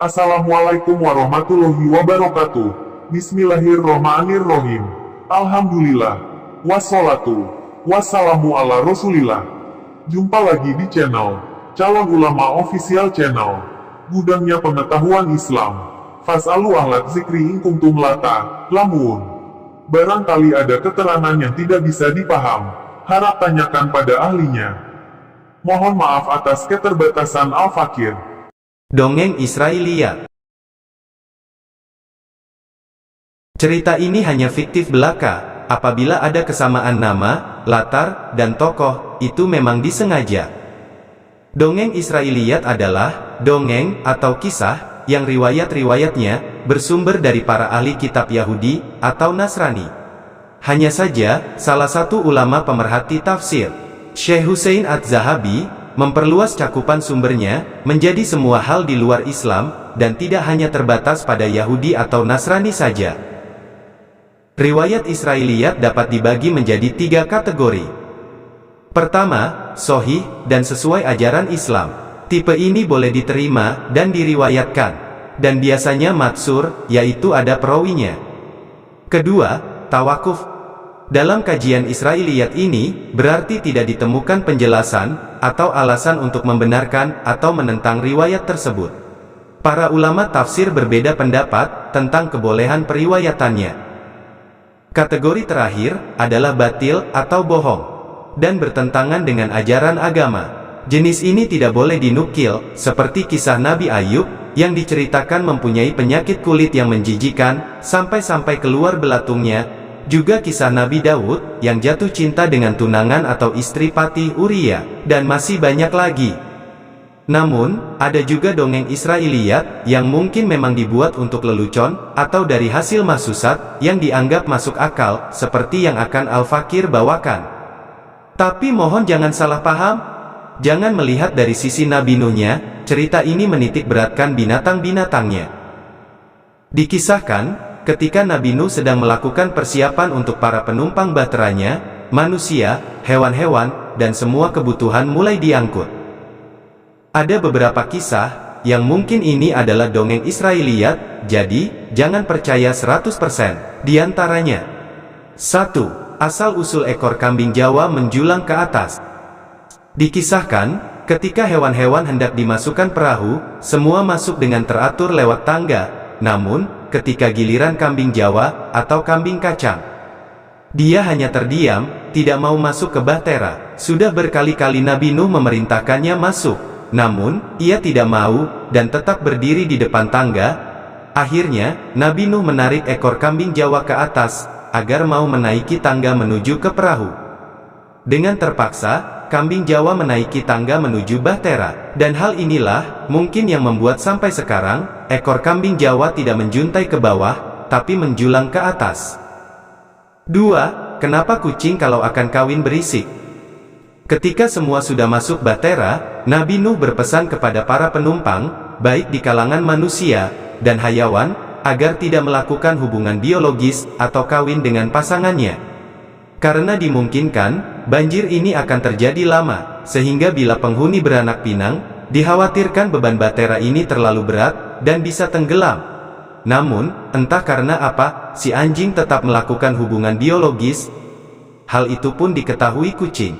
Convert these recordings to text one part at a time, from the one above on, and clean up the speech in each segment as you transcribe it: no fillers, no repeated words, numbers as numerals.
Assalamualaikum warahmatullahi wabarakatuh. Bismillahirrohmanirrohim. Alhamdulillah. Wassalatu wassalamu ala rasulillah. Jumpa lagi di channel Calon Ulama Official Channel, gudangnya pengetahuan Islam. Fas'alu ahla dzikri in kuntum la ta'lamun. Barangkali ada keterangan yang tidak bisa dipaham, harap tanyakan pada ahlinya. Mohon maaf atas keterbatasan Al-Fakir. Dongeng Israiliyat. Cerita ini hanya fiktif belaka. Apabila ada kesamaan nama, latar, dan tokoh, itu memang disengaja. Dongeng Israiliyat adalah dongeng atau kisah yang riwayat-riwayatnya bersumber dari para ahli kitab Yahudi atau Nasrani. Hanya saja, salah satu ulama pemerhati tafsir, Syekh Hussein Adz-Dzahabi, memperluas cakupan sumbernya menjadi semua hal di luar Islam dan tidak hanya terbatas pada Yahudi atau Nasrani saja. Riwayat Israiliyat dapat dibagi menjadi 3 kategori. Pertama, sahih dan sesuai ajaran Islam. Tipe ini boleh diterima dan diriwayatkan, dan biasanya matsur, yaitu ada perawinya. Kedua, tawakuf. Dalam kajian Israiliyat ini, berarti tidak ditemukan penjelasan atau alasan untuk membenarkan atau menentang riwayat tersebut. Para ulama tafsir berbeda pendapat tentang kebolehan periwayatannya. Kategori terakhir adalah batil atau bohong, dan bertentangan dengan ajaran agama. Jenis ini tidak boleh dinukil, seperti kisah Nabi Ayub, yang diceritakan mempunyai penyakit kulit yang menjijikan, sampai-sampai keluar belatungnya. Juga kisah Nabi Daud, yang jatuh cinta dengan tunangan atau istri patih Uria, dan masih banyak lagi. Namun, ada juga dongeng Israiliyat, yang mungkin memang dibuat untuk lelucon, atau dari hasil mahsusat, yang dianggap masuk akal, seperti yang akan Al-Fakir bawakan. Tapi mohon jangan salah paham. Jangan melihat dari sisi Nabi Nuhnya, cerita ini menitik beratkan binatang-binatangnya. Dikisahkan, ketika Nabi Nuh sedang melakukan persiapan untuk para penumpang bahteranya, manusia, hewan-hewan, dan semua kebutuhan mulai diangkut. Ada beberapa kisah, yang mungkin ini adalah dongeng Israiliyat, jadi, jangan percaya 100%. Di antaranya, 1. Asal-usul ekor kambing Jawa menjulang ke atas. Dikisahkan, ketika hewan-hewan hendak dimasukkan perahu, semua masuk dengan teratur lewat tangga. Namun, ketika giliran kambing Jawa, atau kambing kacang, dia hanya terdiam, tidak mau masuk ke bahtera. Sudah berkali-kali Nabi Nuh memerintahkannya masuk, namun, ia tidak mau, dan tetap berdiri di depan tangga. Akhirnya, Nabi Nuh menarik ekor kambing Jawa ke atas, agar mau menaiki tangga menuju ke perahu. Dengan terpaksa, kambing Jawa menaiki tangga menuju bahtera, dan hal inilah, mungkin yang membuat sampai sekarang, ekor kambing Jawa tidak menjuntai ke bawah, tapi menjulang ke atas. 2. Kenapa kucing kalau akan kawin berisik? Ketika semua sudah masuk bahtera, Nabi Nuh berpesan kepada para penumpang, baik di kalangan manusia dan hayawan, agar tidak melakukan hubungan biologis atau kawin dengan pasangannya. Karena dimungkinkan, banjir ini akan terjadi lama, sehingga bila penghuni beranak pinang, dikhawatirkan beban bahtera ini terlalu berat, dan bisa tenggelam. Namun, entah karena apa, si anjing tetap melakukan hubungan biologis. Hal itu pun diketahui kucing.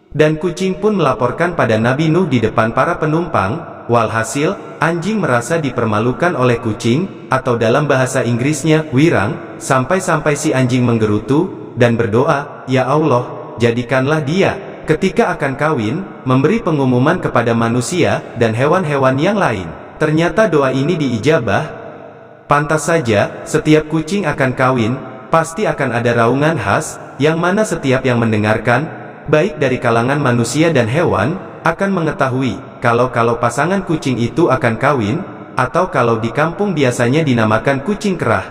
Dan kucing pun melaporkan pada Nabi Nuh di depan para penumpang. Walhasil, anjing merasa dipermalukan oleh kucing, atau dalam bahasa Inggrisnya, wirang, sampai-sampai si anjing menggerutu, dan berdoa, "Ya Allah, jadikanlah dia, ketika akan kawin, memberi pengumuman kepada manusia, dan hewan-hewan yang lain." Ternyata doa ini diijabah. Pantas saja, setiap kucing akan kawin, pasti akan ada raungan khas, yang mana setiap yang mendengarkan, baik dari kalangan manusia dan hewan, akan mengetahui, kalau pasangan kucing itu akan kawin, atau kalau di kampung biasanya dinamakan kucing kerah.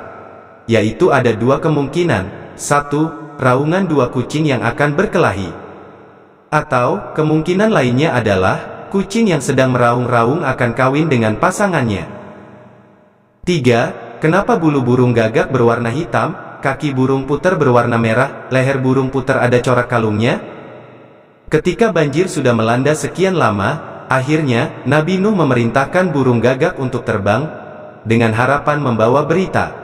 Yaitu ada 2 kemungkinan. 1. Raungan 2 kucing yang akan berkelahi. Atau, kemungkinan lainnya adalah, kucing yang sedang meraung-raung akan kawin dengan pasangannya. 3. Kenapa bulu burung gagak berwarna hitam, kaki burung puter berwarna merah, leher burung puter ada corak kalungnya? Ketika banjir sudah melanda sekian lama, Akhirnya, Nabi Nuh memerintahkan burung gagak untuk terbang, dengan harapan membawa berita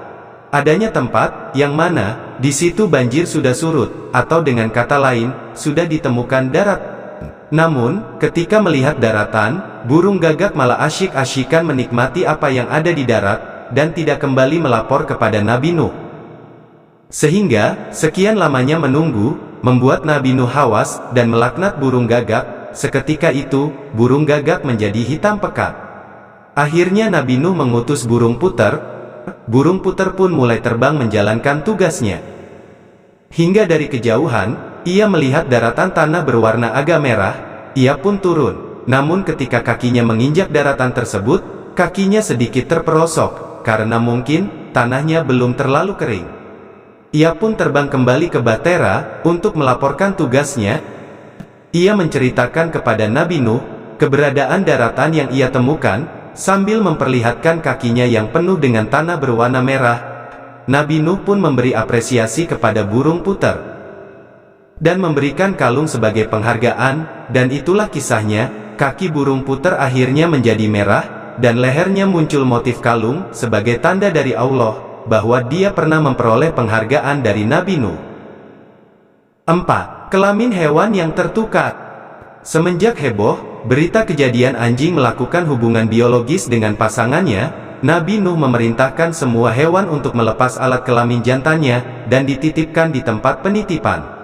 adanya tempat yang mana di situ banjir sudah surut, atau dengan kata lain, sudah ditemukan darat. Namun, ketika melihat daratan, burung gagak malah asyik-asyikan menikmati apa yang ada di darat, dan tidak kembali melapor kepada Nabi Nuh. Sehingga, sekian lamanya menunggu, membuat Nabi Nuh hawas, dan melaknat burung gagak. Seketika itu, burung gagak menjadi hitam pekat. Akhirnya Nabi Nuh mengutus burung puter. Burung puter pun mulai terbang menjalankan tugasnya. Hingga dari kejauhan, ia melihat daratan tanah berwarna agak merah. Ia pun turun. Namun ketika kakinya menginjak daratan tersebut, kakinya sedikit terperosok, karena mungkin tanahnya belum terlalu kering. Ia pun terbang kembali ke Bahtera untuk melaporkan tugasnya. Ia menceritakan kepada Nabi Nuh keberadaan daratan yang ia temukan, sambil memperlihatkan kakinya yang penuh dengan tanah berwarna merah. Nabi Nuh pun memberi apresiasi kepada burung puter dan memberikan kalung sebagai penghargaan, dan itulah kisahnya. Kaki burung puter akhirnya menjadi merah, dan lehernya muncul motif kalung, sebagai tanda dari Allah, bahwa dia pernah memperoleh penghargaan dari Nabi Nuh. 4. Kelamin hewan yang tertukar. Semenjak heboh berita kejadian anjing melakukan hubungan biologis dengan pasangannya, Nabi Nuh memerintahkan semua hewan untuk melepas alat kelamin jantannya, dan dititipkan di tempat penitipan,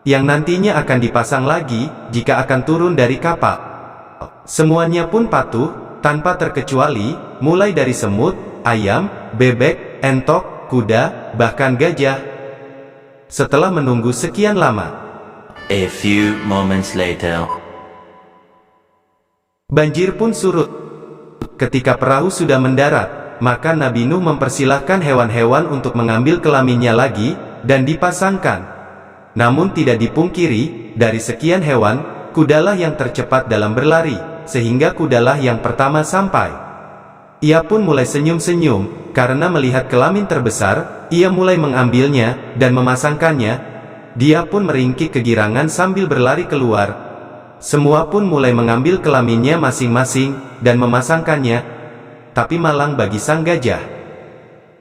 yang nantinya akan dipasang lagi, jika akan turun dari kapal. Semuanya pun patuh, tanpa terkecuali, mulai dari semut, ayam, bebek, entok, kuda, bahkan gajah. Setelah menunggu sekian lama, A few moments later. banjir pun surut. Ketika perahu sudah mendarat, maka Nabi Nuh mempersilahkan hewan-hewan untuk mengambil kelaminnya lagi, dan dipasangkan. Namun tidak dipungkiri, dari sekian hewan, kudalah yang tercepat dalam berlari, sehingga kudalah yang pertama sampai. Ia pun mulai senyum-senyum, karena melihat kelamin terbesar, ia mulai mengambilnya, dan memasangkannya. Dia pun meringkik kegirangan sambil berlari keluar. Semua pun mulai mengambil kelaminnya masing-masing, dan memasangkannya. Tapi malang bagi sang gajah.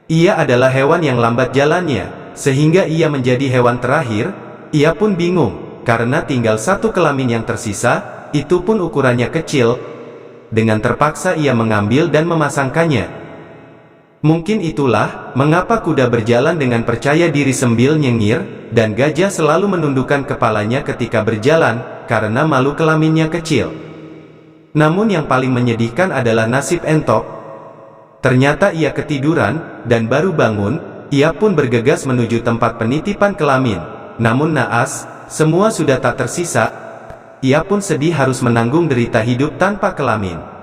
Ia adalah hewan yang lambat jalannya, sehingga ia menjadi hewan terakhir. Ia pun bingung, karena tinggal satu kelamin yang tersisa, itu pun ukurannya kecil. Dengan terpaksa ia mengambil dan memasangkannya. Mungkin itulah mengapa kuda berjalan dengan percaya diri sambil nyengir, dan gajah selalu menundukkan kepalanya ketika berjalan, karena malu kelaminnya kecil. Namun yang paling menyedihkan adalah nasib entok. Ternyata ia ketiduran, dan baru bangun, ia pun bergegas menuju tempat penitipan kelamin. Namun naas, semua sudah tak tersisa. Ia pun sedih harus menanggung derita hidup tanpa kelamin.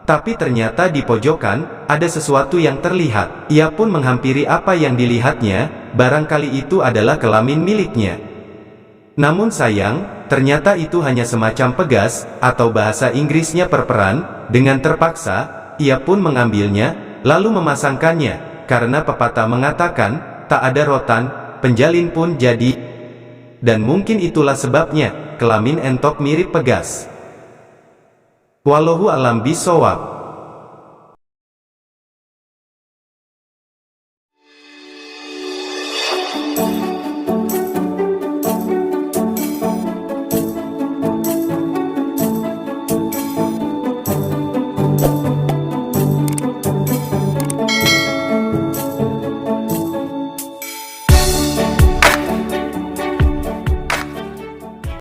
Tapi ternyata di pojokan, ada sesuatu yang terlihat. Ia pun menghampiri apa yang dilihatnya, barangkali itu adalah kelamin miliknya. Namun sayang, ternyata itu hanya semacam pegas, atau bahasa Inggrisnya perperan. Dengan terpaksa, ia pun mengambilnya, lalu memasangkannya, karena pepatah mengatakan, tak ada rotan, penjalin pun jadi. Dan mungkin itulah sebabnya, kelamin entok mirip pegas. Wallahu a'lam bishawab.